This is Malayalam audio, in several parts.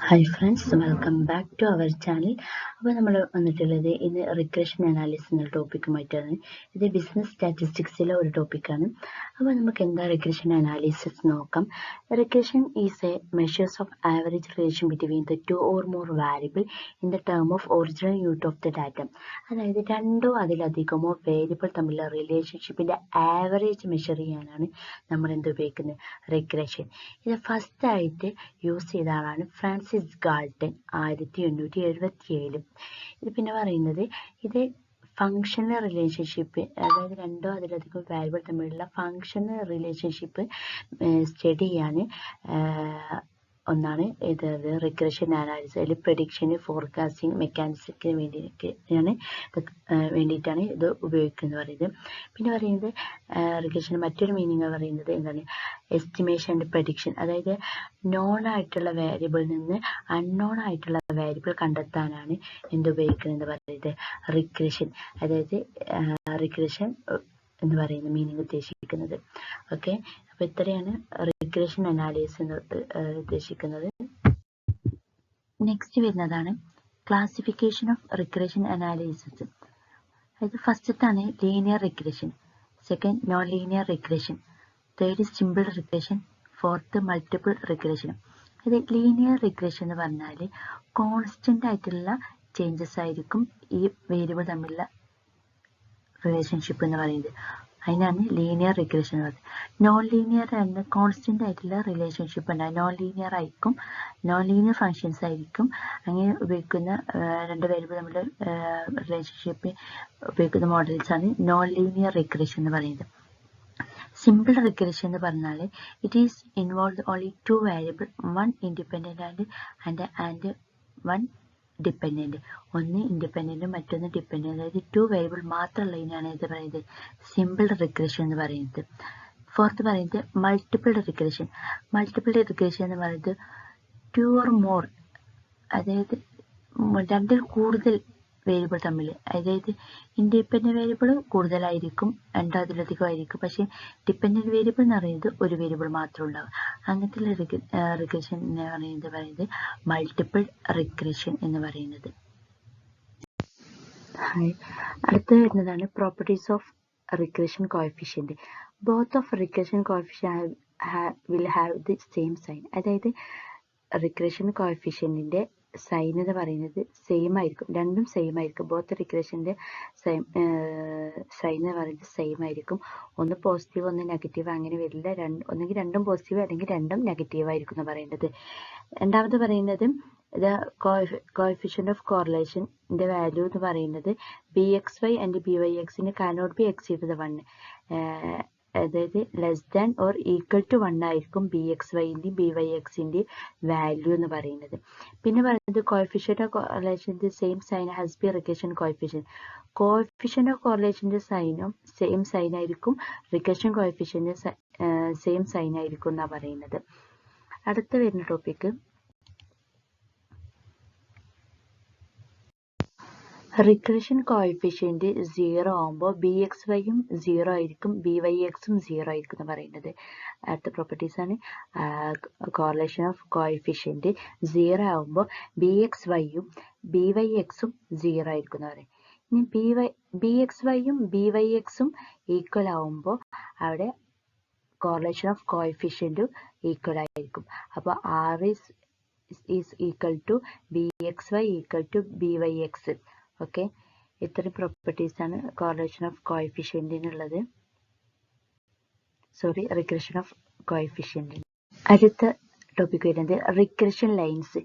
Hi friends, welcome back to our channel. അപ്പോൾ നമ്മൾ വന്നിട്ടുള്ളത് ഇന്ന് റിഗ്രഷൻ അനാലിസിസ് എന്ന ടോപ്പിക്കുമായിട്ടാണ്. ഇത് ബിസിനസ് സ്റ്റാറ്റിസ്റ്റിക്സിലെ ഒരു ടോപ്പിക്കാണ്. അപ്പോൾ നമുക്ക് എന്താ റിഗ്രഷൻ അനാലിസിസ് നോക്കാം. Regression is A measures of average relation between the two or more variable in the term of original unit of the data. അതായത് രണ്ടോ അതിലധികമോ വേരിയബിൾ തമ്മിലുള്ള റിലേഷൻഷിപ്പിൻ്റെ ആവറേജ് മെഷർ ചെയ്യാനാണ് നമ്മൾ എന്ത് ഉപയോഗിക്കുന്നത്, റിഗ്രഷൻ. ഇത് ഫസ്റ്റ് ആയിട്ട് യൂസ് ചെയ്ത ആളാണ് ഫ്രാൻസിസ് ഗാൾട്ടൺ 1877. ഇത് പിന്നെ പറയുന്നത് ഇത് ഫങ്ഷണൽ റിലേഷൻഷിപ്പ്, അതായത് രണ്ടോ അതിലധികം വാരിയബിൾ തമ്മിലുള്ള ഫങ്ഷണൽ റിലേഷൻഷിപ്പ് സ്റ്റഡി ചെയ്യാൻ ഒന്നാണ് ഇത് റിഗ്രഷൻ അനാലിസിസ്. അതിൽ പ്രഡിക്ഷന്, ഫോർകാസ്റ്റിംഗ് മെക്കാനിസത്തിന് വേണ്ടിയിട്ടാണ് ഇത് ഉപയോഗിക്കുന്നത് പറയുന്നത്. പിന്നെ പറയുന്നത് റിഗ്രഷൻ മറ്റൊരു മീനിങ് പറയുന്നത് എന്താണ്, എസ്റ്റിമേഷൻ ആൻഡ് പ്രഡിക്ഷൻ. അതായത് നോൺ ആയിട്ടുള്ള വേരിയബിളിൽ നിന്ന് അൺനോൺ ആയിട്ടുള്ള വേരിയബിൾ കണ്ടെത്താനാണ് എന്തുപയോഗിക്കുന്നത് പറയുന്നത്, റിഗ്രഷൻ. അതായത് റിഗ്രഷൻ എന്ന് പറയുന്ന മീനിങ് ഉദ്ദേശിക്കുന്നത്. ഓക്കെ, അപ്പോൾ ഇത്രയാണ് റിഗ്രഷൻ അനാലിസിസ് ഉദ്ദേശിക്കുന്നത്. നെക്സ്റ്റ് വരുന്നതാണ് ക്ലാസിഫിക്കേഷൻ ഓഫ് റിഗ്രഷൻ അനാലിസിസ്. അതായത് ഫസ്റ്റത്താണ് linear regression, second non linear regression, third simple regression, fourth multiple regression. അത് ലീനിയർ റിഗ്രഷൻ എന്ന് പറഞ്ഞാൽ കോൺസ്റ്റന്റ് ആയിട്ടുള്ള ചേഞ്ചസ് ആയിരിക്കും ഈ വേരിയബിൾ തമ്മിലുള്ള റിലേഷൻഷിപ്പ് എന്ന് പറയുന്നത്. അതിനാണ് ലീനിയർ റിഗ്രഷൻ എന്ന് പറയുന്നത്. നോൺ ലീനിയർ ആണ് കോൺസ്റ്റന്റ് ആയിട്ടുള്ള റിലേഷൻഷിപ്പ് ഉണ്ടാകും. നോൺ ലീനിയർ ആയിരിക്കും, നോൺ ലീനിയർ ഫങ്ഷൻസ് ആയിരിക്കും. അങ്ങനെ ഉപയോഗിക്കുന്ന രണ്ട് വേരിയബിൾ തമ്മിലുള്ള റിലേഷൻഷിപ്പ് ഉപയോഗിക്കുന്ന മോഡൽസ് ആണ് നോൺ ലീനിയർ റിഗ്രഷൻ എന്ന് പറയുന്നത്. സിമ്പിൾ റിഗ്രഷൻ എന്ന് പറഞ്ഞാൽ it is involve only to variable, one independent and one dependent. ഒന്ന് ഇൻഡിപെൻഡന്റും മറ്റൊന്ന് ഡിപ്പെൻഡന്റ്, അതായത് ടു വേരിയബിൾ മാത്രമുള്ളതിനാണ് ഇത് പറയുന്നത് സിമ്പിൾ റിഗ്രഷൻ എന്ന് പറയുന്നത്. ഫോർത്ത് പറയുന്നത് മൾട്ടിപ്പിൾ റിഗ്രഷൻ. മൾട്ടിപ്പിൾ റിഗ്രഷൻ എന്ന് പറയുന്നത് ടു ഓർ മോർ, അതായത് രണ്ടിൽ കൂടുതൽ വേരിയബിൾ തമ്മിൽ, അതായത് ഇൻഡിപെൻഡന്റ് വേരിയബിൾ കൂടുതലായിരിക്കും, രണ്ടോ അതിലധികം ആയിരിക്കും. പക്ഷെ ഡിപ്പെൻഡന്റ് വേരിയബിൾ എന്ന് പറയുന്നത് ഒരു വേരിയബിൾ മാത്രം ഉണ്ടാവും. അങ്ങനത്തെ റിഗ്രഷൻ എന്ന് പറയുന്നത് മൾട്ടിപ്പിൾ റിഗ്രഷൻ എന്ന് പറയുന്നത്. അടുത്ത വരുന്നതാണ് properties of regression coefficient. Both of regression coefficient will have the same sign. അതായത് റിഗ്രഷൻ കോഎഫിഷ്യന്റിന്റെ സൈൻ എന്ന് പറയുന്നത് സെയിം ആയിരിക്കും, രണ്ടും സെയിം ആയിരിക്കും. ബോത്ത് റിഗ്രഷന്റെ സൈൻ എന്ന് പറയുന്നത് സെയിം ആയിരിക്കും. ഒന്ന് പോസിറ്റീവ് ഒന്ന് നെഗറ്റീവ് അങ്ങനെ വരില്ല. ഒന്നെങ്കിൽ രണ്ടും പോസിറ്റീവ് അല്ലെങ്കിൽ രണ്ടും നെഗറ്റീവ് ആയിരിക്കും എന്ന് പറയുന്നത്. രണ്ടാമത് പറയുന്നത് കോഎഫിഷ്യന്റ് ഓഫ് കോറിലേഷന്റെ വാല്യൂ എന്ന് പറയുന്നത് BXY and BYX cannot be exceed the 1. അതായത് less than or equal to 1 ആയിരിക്കും BXYന്റെയും BYXന്റെയും വാല്യൂ എന്ന് പറയുന്നത്. പിന്നെ പറയുന്നത് കോഎഫിഷ്യന്റ് ഓഫ് കോറിലേഷന്റെ same sign has be regression coefficient. Coefficient of കോറിലേഷന്റെ സൈനും സെയിം സൈൻ ആയിരിക്കും, റിഗ്രഷൻ കോഎഫിഷ്യന്റ് സെയിം സൈൻ ആയിരിക്കും എന്നാണ് പറയുന്നത്. അടുത്ത വരുന്ന ടോപ്പിക്ക് റിഗ്രഷൻ കോഎഫിഷ്യന്റ് 0 ആകുമ്പോൾ BXYയും 0 ആയിരിക്കും, BYXും 0 ആയിരിക്കും എന്ന് പറയുന്നത്. അടുത്ത പ്രോപ്പർട്ടീസ് ആണ് കോറിലേഷൻ ഓഫ് കോഎഫിഷ്യന്റ് 0 ആകുമ്പോൾ BXYയും BYXും 0 ആയിരിക്കും എന്ന് പറയും. ഇനി BXYയും BYXും ഈക്വൽ ആകുമ്പോൾ അവിടെ കോറിലേഷൻ ഓഫ് കോഎഫിഷ്യന്റും ഈക്വൽ ആയിരിക്കും. അപ്പോൾ R is equal to BXY equal to BYX. Okay, ഇത്രയും പ്രോപ്പർട്ടീസ് ആണ് കോറിലേഷൻ ഓഫ് കോഎഫിഷ്യന്റിനുള്ളത്, റിഗ്രഷൻ ഓഫ് കോഎഫിഷ്യന്റിന്. അടുത്ത ടോപ്പിക് വരുന്നത് റിഗ്രഷൻ ലൈൻസ്.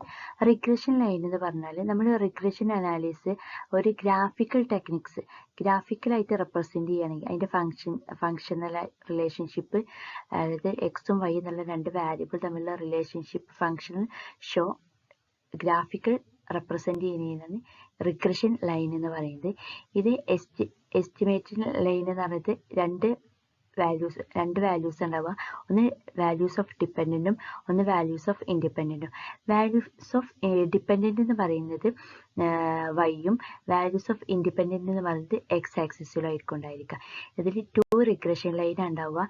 റിഗ്രഷൻ ലൈൻ എന്ന് പറഞ്ഞാൽ നമ്മൾ റിഗ്രഷൻ അനാലിസിസ് ഒരു ഗ്രാഫിക്കൽ ടെക്നിക്സ് ഗ്രാഫിക്കലായിട്ട് റെപ്രസെന്റ് ചെയ്യുകയാണെങ്കിൽ അതിന്റെ ഫങ്ഷണൽ റിലേഷൻഷിപ്പ്, അതായത് എക്സും വൈ എന്നുള്ള രണ്ട് വേരിയബിൾ തമ്മിലുള്ള relationship functional show graphical represent ചെയ്യുന്നതാണ് റിഗ്രഷൻ ലൈൻ എന്ന് പറയുന്നത്. ഇത് എസ്റ്റിമേറ്റഡ് ലൈൻ എന്ന് പറയുന്നത് രണ്ട് വാല്യൂസ് ഉണ്ടാവുക. ഒന്ന് വാല്യൂസ് ഓഫ് ഡിപ്പെൻഡന്റും ഒന്ന് വാല്യൂസ് ഓഫ് ഇൻഡിപെൻഡന്റും. വാല്യൂസ് ഓഫ് ഡിപ്പെൻഡന്റ് എന്ന് പറയുന്നത് വൈയും വാല്യൂസ് ഓഫ് ഇൻഡിപെൻഡന്റ് എന്ന് പറയുന്നത് എക്സ് ആക്സിസിലും ആയിരിക്കും ഉണ്ടായിരിക്കുക. ഇതിൽ 2 റിഗ്രഷൻ ലൈൻ ഉണ്ടാവുക.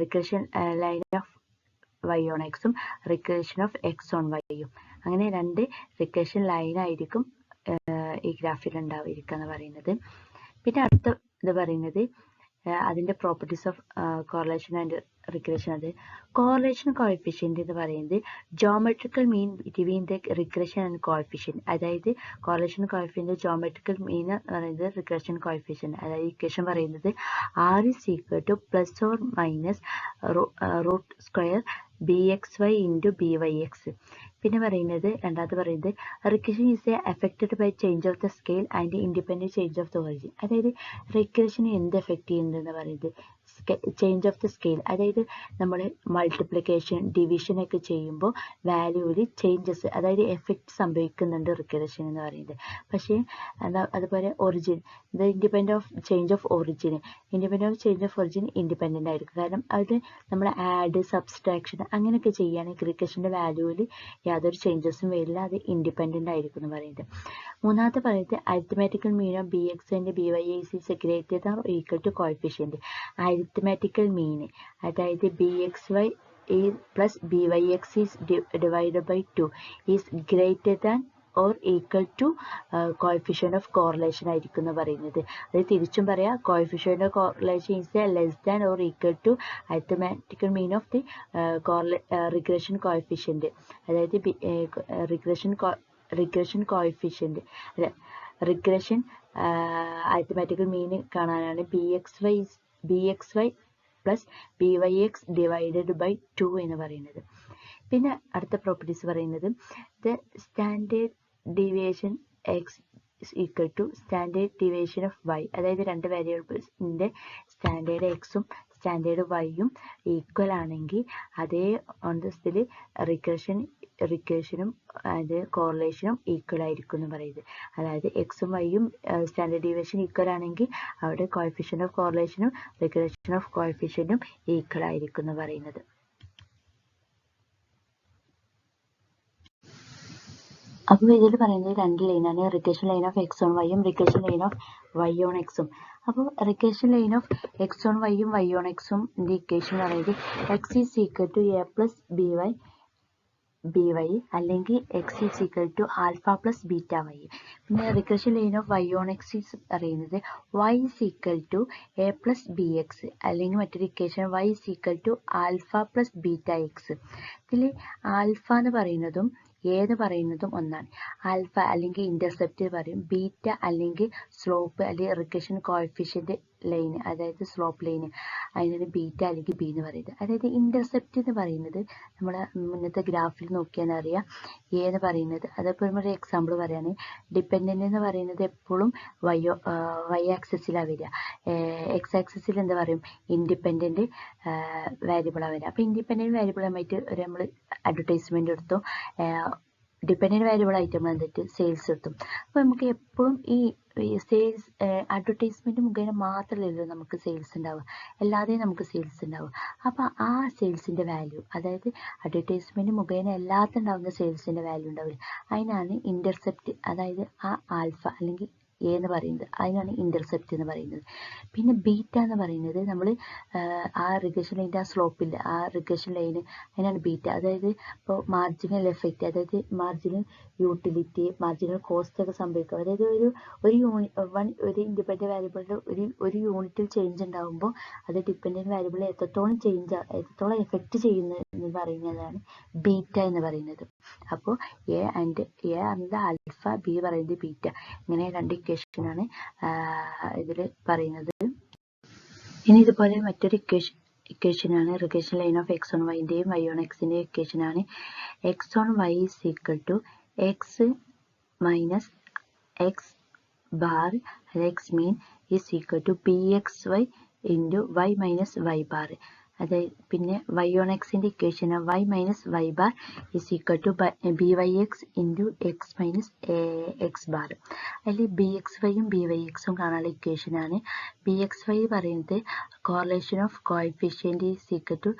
Regression line of Y on എക്സും റിഗ്രഷൻ ഓഫ് എക്സ് ഓൺ വൈയും. അങ്ങനെ രണ്ട് റിഗ്രഷൻ ലൈനായിരിക്കും ഈ ഗ്രാഫിൽ ഉണ്ടായിരിക്കുക എന്ന് പറയുന്നത്. പിന്നെ അടുത്ത ഇത് പറയുന്നത് അതിൻ്റെ properties of correlation and regression. അത് കോറിലേഷൻ കോഎഫിഷ്യൻ്റ് എന്ന് പറയുന്നത് geometrical mean between the regression and coefficient. അതായത് കോറിലേഷൻ കോഎഫിഷ്യൻ്റ് ജോമെട്രിക്കൽ മീൻ എന്ന് പറയുന്നത് റിഗ്രഷൻ കോഎഫിഷ്യൻ്റ്. അതായത് ഇക്വേഷൻ പറയുന്നത് R is equal to plus or minus root square bxy into byx. പിന്നെ പറയുന്നത് രണ്ടാമത് പറയുന്നത് regression is affected by change of the scale and independent change of the origin. അതായത് റിഗ്രഷന് എന്ത് എഫക്റ്റ് ചെയ്യുന്നുണ്ടെന്ന് പറയുന്നത് ചേഞ്ച് ഓഫ് ദ സ്കെയിൽ. അതായത് നമ്മൾ മൾട്ടിപ്ലിക്കേഷൻ ഡിവിഷൻ ഒക്കെ ചെയ്യുമ്പോൾ വാല്യൂവിൽ ചേഞ്ചസ്, അതായത് എഫക്റ്റ് സംഭവിക്കുന്നുണ്ട് റിഗ്രഷൻ എന്ന് പറയുന്നത്. പക്ഷേ അതുപോലെ ഒറിജിൻ, ഇത് independent of change of origin. Independent of change of origin independent ആയിരിക്കും. കാരണം അത് നമ്മൾ ആഡ് സബ്സ്ട്രാക്ഷൻ അങ്ങനെയൊക്കെ ചെയ്യുകയാണെങ്കിൽ റിഗ്രഷൻ്റെ വാല്യൂവിൽ യാതൊരു ചേഞ്ചസും വരില്ല, അത് ഇൻഡിപെൻഡൻ്റ് ആയിരിക്കും എന്ന് പറയുന്നത്. മൂന്നാമത്തെ പറയുന്നത് arithmetical mean of B X and B Y is greater than or equal to coefficient. Arithmetical mean അതായത് B X Y plus B Y X is divided by 2 is greater than or equal to coefficient of correlation ആയിരിക്കും എന്ന് പറയുന്നത്. അത് തിരിച്ചും പറയാം, coefficient of correlation is less than or equal to arithmetical mean of the regression coefficient. അതായത് regression coefficient regression arithmetical mean കാണാനാണ് B X Y plus B Y X divided by 2 എന്ന് പറയുന്നത്. പിന്നെ അടുത്ത പ്രോപ്പർട്ടീസ് പറയുന്നത് the standard deviation X is equal to standard deviation of Y. അതായത് രണ്ട് വേരിയബിൾസിൻ്റെ സ്റ്റാൻഡേർഡ് എക്സും സ്റ്റാൻഡേർഡ് വൈയും ഈക്വൽ ആണെങ്കിൽ അതേ ഇതിൽ റിഗ്രഷനും അത് കോറിലേഷനും ഈക്വൽ ആയിരിക്കും എന്ന് പറയുന്നത്. അതായത് എക്സും വൈയും സ്റ്റാൻഡേർഡ് ഡീവിയേഷൻ ഈക്വൽ ആണെങ്കിൽ അവിടെ കോഎഫിഷ്യൻ്റ് ഓഫ് കോറിലേഷനും റിഗ്രഷൻ ഓഫ് കോഎഫിഷ്യൻറ്റും ഈക്വൽ ആയിരിക്കും എന്ന് പറയുന്നത്. അപ്പോൾ ഇതിൽ പറയുന്നത് രണ്ട് ലൈനാണ്, regression line of X on വൈയും regression line of Y on എക്സും. അപ്പോൾ regression line of X on വൈയും വൈ ഓൺ എക്സും ഇക്വേഷൻ പറയുന്നത് X is equal to A plus B Y അല്ലെങ്കിൽ X is equal to alpha plus beta Y. പിന്നെ regression line of Y on X is പറയുന്നത് Y is equal to A plus B X അല്ലെങ്കിൽ മറ്റൊരു equation Y is equal to alpha plus beta X. ഇതിൽ ആൽഫ എന്ന് പറയുന്നതും എന്ന് പറയുന്നതും ഒന്നാണ്. ആൽഫ അല്ലെങ്കിൽ ഇന്റർസെപ്റ്റ് പറയും, ബീറ്റ അല്ലെങ്കിൽ സ്ലോപ്പ് അല്ലെങ്കിൽ റിഗ്രഷൻ കോഎഫിഷ്യന്റ് ലൈൻ അതായത് സ്ലോപ്പ് ലൈൻ അതിനാണ് ബീറ്റ അല്ലെങ്കിൽ ബി എന്ന് പറയുന്നത്. അതായത് ഇന്റർസെപ്റ്റ് എന്ന് പറയുന്നത് നമ്മളെ മുന്നത്തെ ഗ്രാഫിൽ നോക്കിയാൽ അറിയാം എന്ന് പറയുന്നത്. അതേപോലെ ഒരു എക്സാമ്പിൾ പറയുകയാണെങ്കിൽ ഡിപ്പെൻഡൻ്റ് എന്ന് പറയുന്നത് എപ്പോഴും വൈ ആക്സിസിലാണ് വരിക, എക്സ് ആക്സിസിൽ എന്താ പറയും ഇൻഡിപെൻഡൻറ്റ് വേരിയബിളാണ് വരിക. അപ്പോൾ ഇൻഡിപെൻഡൻറ്റ് വേരിയബിളുമായിട്ട് ഒരു നമ്മൾ അഡ്വർടൈസ്മെൻ്റ് എടുത്തു, ഡിപ്പെൻഡൻറ്റ് വേരിയബിൾ ആയിട്ട് നമ്മൾ എന്തിട്ട് സെയിൽസ് എത്തും. അപ്പോൾ നമുക്ക് എപ്പോഴും ഈ സെയിൽസ് അഡ്വർടൈസ്മെൻറ്റ് മുഖേന മാത്രമല്ലല്ലോ നമുക്ക് സെയിൽസ് ഉണ്ടാവുക, അല്ലാതെയും നമുക്ക് സെയിൽസ് ഉണ്ടാവുക. അപ്പോൾ ആ സെയിൽസിൻ്റെ വാല്യൂ അതായത് അഡ്വർടൈസ്മെൻറ്റ് മുഖേന എല്ലാത്തുണ്ടാവുന്ന സെയിൽസിൻ്റെ വാല്യൂ ഉണ്ടാവില്ല, അതിനാണ് ഇൻ്റർസെപ്റ്റ് അതായത് ആ ആൽഫ അല്ലെങ്കിൽ എന്ന് പറയുന്നത്, അതിനാണ് ഇന്റർസെപ്റ്റ് എന്ന് പറയുന്നത്. പിന്നെ ബീറ്റ എന്ന് പറയുന്നത് നമ്മൾ ആ റിഗ്രഷൻ ലൈൻ്റെ ആ സ്ലോപ്പില്ല ആ റിഗ്രഷൻ ലൈന് അതിനാണ് ബീറ്റ. അതായത് ഇപ്പോൾ മാർജിനൽ എഫക്റ്റ് അതായത് മാർജിനൽ യൂട്ടിലിറ്റി മാർജിനൽ കോസ്റ്റ് ഒക്കെ സംഭവിക്കും. അതായത് ഒരു ഇൻഡിപെൻഡൻറ്റ് വാരിയബിളിൻ്റെ ഒരു യൂണിറ്റിൽ ചേഞ്ച് ഉണ്ടാകുമ്പോൾ അത് ഡിപ്പെൻഡൻറ്റ് വാരിയബിൾ എത്രത്തോളം എഫക്റ്റ് ചെയ്യുന്നത് എന്ന് പറയുന്നതാണ് ബീറ്റ എന്ന് പറയുന്നത്. അപ്പോൾ എ എന്നത് ആൽഫ, ബി പറയുന്നത് ബീറ്റ, ഇങ്ങനെ രണ്ട് ഇക്വേഷനാണ് ഇതിൽ പറയുന്നത്. ഇനി ഇതുപോലെ മറ്റൊരു ഇക്വേഷനാണ് regression line of X on വൈൻ്റെയും വൈ ഓൺ എക്സിൻ്റെയും ഇക്വേഷനാണ് X on Y is equal to X minus X bar X mean is equal to B X Y into Y minus Y bar. അതായത് പിന്നെ വൈ ഓൺ എക്സിൻ്റെ equation Y minus Y bar is equal to B Y X into X minus X bar. അതിൽ ബി എക്സ് വൈയും ബി വൈ എക്സും കാണാനുള്ള ഇക്വേഷനാണ്. ബി എക്സ് വൈ പറയുന്നത് correlation of coefficient is equal to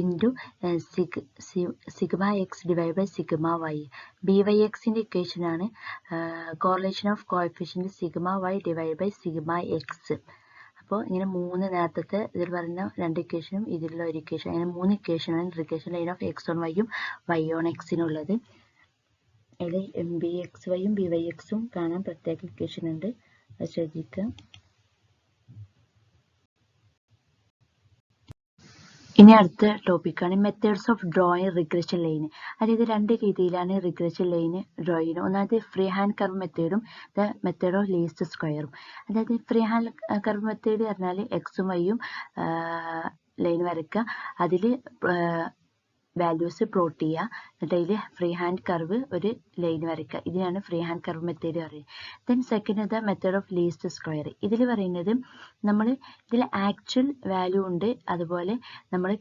into sigma X divide by sigma Y. B Y എക്സിൻ്റെ ഇക്വേഷനാണ് correlation of coefficient sigma Y divide by sigma X. അപ്പോൾ ഇങ്ങനെ നേരത്തെ ഇതിൽ പറയുന്ന 2 ഇക്വേഷനും ഇതിലുള്ള ഒരു ഇക്വേഷൻ, അങ്ങനെ 3 ഇക്വേഷനാണ് regression line of X on വൈയും വൈ ഓൺ എക്സിനുള്ളത്. അതിൽ ബി എക്സ് വൈയും ബി വൈ എക്സും കാണാൻ പ്രത്യേക ഇക്വേഷൻ ഉണ്ട്, അത് ശ്രദ്ധിക്കുക. ഇനി അടുത്ത ടോപ്പിക്കാണ് methods of drawing regression line. അതായത് 2 രീതിയിലാണ് റിഗ്രഷൻ ലൈൻ ഡ്രോ ചെയ്യുന്നത്. ഒന്നാമത് ഫ്രീ ഹാൻഡ് കർവ് മെത്തേഡും ദ മെത്തേഡ് ഓഫ് ലീസ്റ്റ് സ്ക്വയറും. അതായത് ഫ്രീ ഹാൻഡ് കർവ് മെത്തേഡ് പറഞ്ഞാൽ എക്സും വൈയും ലൈൻ വരയ്ക്കുക, അതിൽ വാല്യൂസ് പ്ലോട്ട് ചെയ്യുക, എന്നിട്ട് അതിൽ ഫ്രീ ഹാൻഡ് കർവ് ഒരു ലൈൻ വരയ്ക്കുക. ഇതിനാണ് ഫ്രീ ഹാൻഡ് കർവ് മെത്തേഡ് പറയുന്നത്. Then second the method of least square. ഇതിൽ പറയുന്നത് നമ്മൾ ഇതിൽ ആക്ച്വൽ വാല്യൂ ഉണ്ട്, അതുപോലെ നമ്മൾ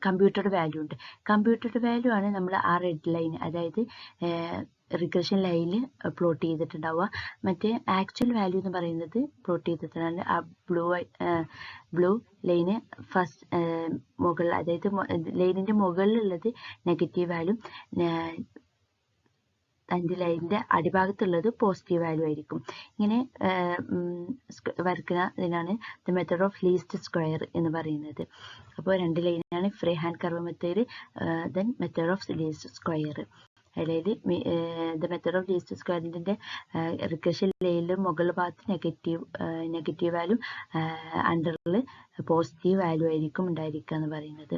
കമ്പ്യൂട്ടർഡ് വാല്യൂ ഉണ്ട്. കമ്പ്യൂട്ടർഡ് വാല്യൂ ആണ് നമ്മൾ ആ റെഡ് ലൈൻ, അതായത് റിഗ്രഷൻ ലൈനിൽ പ്ലോട്ട് ചെയ്തിട്ടുണ്ടാവുക. മറ്റേ ആക്ച്വൽ വാല്യൂ എന്ന് പറയുന്നത് പ്ലോട്ട് ചെയ്തിട്ടാണ് ആ ബ്ലൂ ലൈന് ഫസ്റ്റ് മുകളിൽ, അതായത് ലൈനിന്റെ മുകളിലുള്ളത് നെഗറ്റീവ് വാല്യൂ, അതിൻ്റെ ലൈനിന്റെ അടിഭാഗത്തുള്ളത് പോസിറ്റീവ് വാല്യൂ ആയിരിക്കും. ഇങ്ങനെ വരയ്ക്കുന്ന ഇതിനാണ് the method of least square എന്ന് പറയുന്നത്. അപ്പോൾ 2 ലൈനാണ് free hand curve method, then method of least square. അതായത് ദ മെത്തേഡ് ഓഫ് ലീസ്റ്റ് സ്ക്വയറിന്റെ റിഗ്രഷൻ ലൈനിൽ മുകൾ ഭാഗത്ത് നെഗറ്റീവ് വാല്യൂ, അണ്ടറിൽ പോസിറ്റീവ് വാല്യൂ ആയിരിക്കും ഉണ്ടായിരിക്കുക എന്ന് പറയുന്നത്.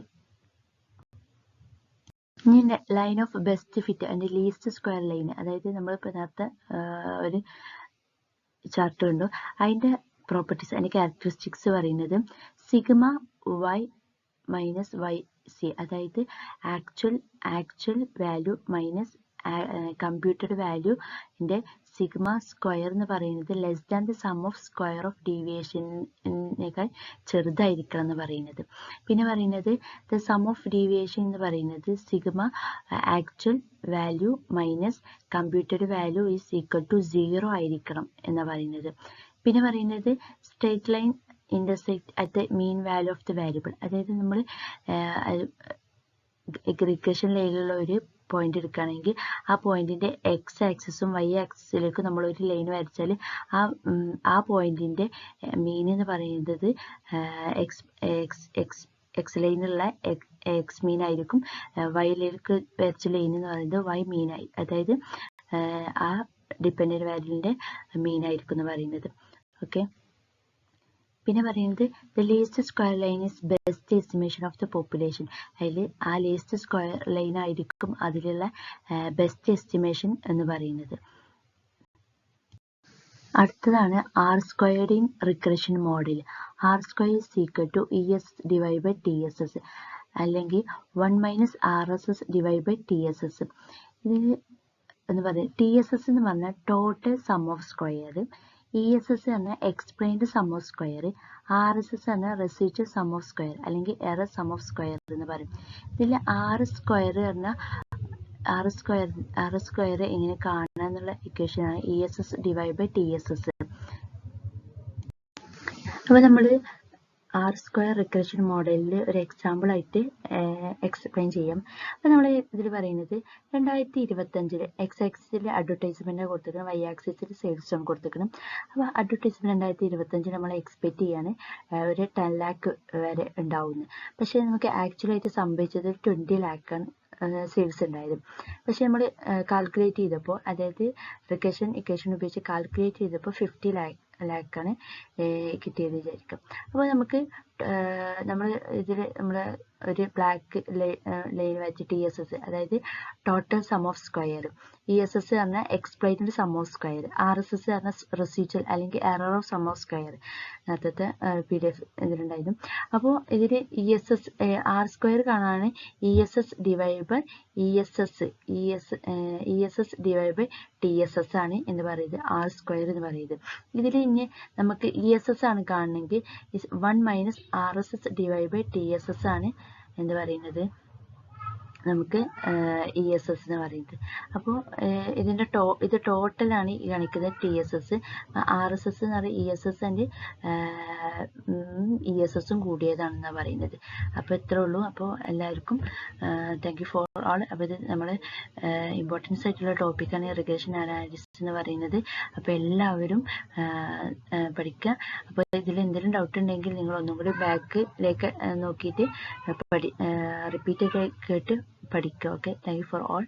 ഇനി line of best fit and least square line. അതായത് നമ്മളിപ്പോൾ നേരത്തെ ഒരു ചാർട്ട് കണ്ടു, അതിന്റെ പ്രോപ്പർട്ടീസ്, അതിന്റെ ക്യാരക്ടറിസ്റ്റിക്സ് പറയുന്നത് sigma Y minus Y C, അതായത് ആക്ച്വൽ വാല്യൂ മൈനസ് കമ്പ്യൂട്ടഡ് വാല്യൂന്റെ സിഗ്മ സ്ക്വയർ എന്ന് പറയുന്നത് less than the sum of square of ഡീവിയേഷനേക്കാൾ ചെറുതായിരിക്കണം എന്ന് പറയുന്നത്. പിന്നെ പറയുന്നത് ദ സം ഓഫ് ഡീവിയേഷൻ എന്ന് പറയുന്നത് sigma actual value minus computed value is equal to 0 ആയിരിക്കണം എന്ന് പറയുന്നത്. പിന്നെ പറയുന്നത് straight line intersect at the mean value of the variable. അതായത് നമ്മൾ റിഗ്രഷൻ ലൈനിലുള്ള ഒരു പോയിന്റ് എടുക്കുകയാണെങ്കിൽ ആ പോയിന്റിന്റെ എക്സ് ആക്സിസും വൈ ആക്സിസിലേക്ക് നമ്മൾ ഒരു ലൈൻ വരച്ചാൽ ആ പോയിന്റിന്റെ മീൻ എന്ന് പറയുന്നത് എക്സ് ലൈനിലുള്ള എക്സ് മീൻ ആയിരിക്കും, വൈയിലേക്ക് വരച്ച ലൈൻ എന്ന് പറയുന്നത് വൈ മീനായി, അതായത് ആ ഡിപ്പെൻഡന്റ് വാല്യൂവിന്റെ മീൻ ആയിരിക്കും എന്ന് പറയുന്നത്. ഓക്കെ, പിന്നെ പറയുന്നത് the least square line is best estimation of the population. അതിൽ ആ ലീസ്റ്റ് സ്ക്വയർ ലൈൻ ആയിരിക്കും അതിലുള്ള ബെസ്റ്റ് എസ്റ്റിമേഷൻ എന്ന് പറയുന്നത്. അടുത്തതാണ് R squared in regression model. R square is equal to ES divide by TSS, അല്ലെങ്കിൽ 1 - RSS ഡിവൈഡ് ബൈ TSS. ഇതിൽ എന്ന് പറയുന്നത് TSS എന്ന് പറഞ്ഞാൽ total sum of square, ESS പറഞ്ഞാൽ explained sum of square, RSS പറഞ്ഞാൽ റെസിഡ്യൂവൽ സം ഓഫ് സ്ക്വയർ അല്ലെങ്കിൽ എറർ സം ഓഫ് സ്ക്വയർ എന്ന് പറയും. ഇതിൽ R സ്ക്വയർ പറഞ്ഞാൽ R സ്ക്വയർ എങ്ങനെ കാണുക എന്നുള്ള ഇക്വേഷനാണ് ESS ഡിവൈഡ് ബൈ TSS. അപ്പോൾ നമ്മൾ ആർ സ്ക്വയർ റിഗ്രഷൻ മോഡലിൽ ഒരു എക്സാമ്പിൾ ആയിട്ട് എക്സ്പ്ലെയിൻ ചെയ്യാം. അപ്പോൾ നമ്മൾ ഇതിൽ പറയുന്നത് 2025 എക്സ് ആക്സിസിൽ അഡ്വർടൈസ്മെന്റ് കൊടുത്തിരിക്കണം, വൈ ആക്സിസിൽ സെയിൽസ് ആണ് കൊടുത്തിരിക്കണം. അപ്പോൾ അഡ്വർടൈസ്മെന്റ് 2025 നമ്മൾ എക്സ്പെക്ട് ചെയ്യാണ് ഒരു 10 lakh വരെ ഉണ്ടാവുന്നത്. പക്ഷേ നമുക്ക് ആക്ച്വലായിട്ട് സംഭവിച്ചത് 20 lakh ആണ് സെയിൽസ് ഉണ്ടായത്. പക്ഷെ നമ്മൾ കാൽക്കുലേറ്റ് ചെയ്തപ്പോൾ, അതായത് റിഗ്രഷൻ ഇക്വേഷൻ ഉപയോഗിച്ച് കാൽക്കുലേറ്റ് ചെയ്തപ്പോൾ 50 lakh ആണ് കിട്ടിയത് വിചാരിക്കാം. അപ്പോൾ നമുക്ക് നമ്മൾ ഇതിൽ നമ്മൾ ഒരു ബ്ലാക്ക് ലൈൻ വെച്ച് TSS, അതായത് total sum of square, ESS പറഞ്ഞാൽ explained sum of square, RSS പറഞ്ഞാൽ റെസിഡ്യൂവൽ അല്ലെങ്കിൽ error of sum of square നേരത്തെ PDF ഇതിലുണ്ടായിരുന്നു. അപ്പോൾ ഇതിൽ ആർ സ്ക്വയർ കാണാനാണ് ESS divide by ESS divide by TSS ആണ് എന്ന് പറയുന്നത് ആർ സ്ക്വയർ എന്ന് പറയുന്നത്. ഇതിൽ ഇനി നമുക്ക് ESS ആണ് കാണണമെങ്കിൽ 1 - RSS ഡിവൈഡ് ബൈ TSS ആണ് എന്ന് പറയുന്നത് നമുക്ക് ESS എന്ന് പറയുന്നത്. അപ്പോൾ ഇതിൻ്റെ ഇത് ടോട്ടലാണ് ഈ കാണിക്കുന്നത് TSS, RSS എന്ന് പറയുന്നത് ESS ആൻഡ് ESSും കൂടിയതാണെന്നാണ് പറയുന്നത്. അപ്പോൾ ഇത്രേ ഉള്ളൂ. അപ്പോൾ എല്ലാവർക്കും താങ്ക് യു ഫോർ ഓൾ. അപ്പോൾ ഇത് നമ്മൾ ഇമ്പോർട്ടൻസ് ആയിട്ടുള്ള ടോപ്പിക്കാണ് റിഗ്രഷൻ അനാലിസിസ് എന്ന് പറയുന്നത്. അപ്പോൾ എല്ലാവരും പഠിക്കുക. അപ്പോൾ ഇതിൽ എന്തെങ്കിലും ഡൗട്ട് ഉണ്ടെങ്കിൽ നിങ്ങൾ ഒന്നും കൂടി ബാക്കിലേക്ക് നോക്കിയിട്ട് റിപ്പീറ്റ് കേട്ട് പഠിക്കുക. Okay, thank you for all.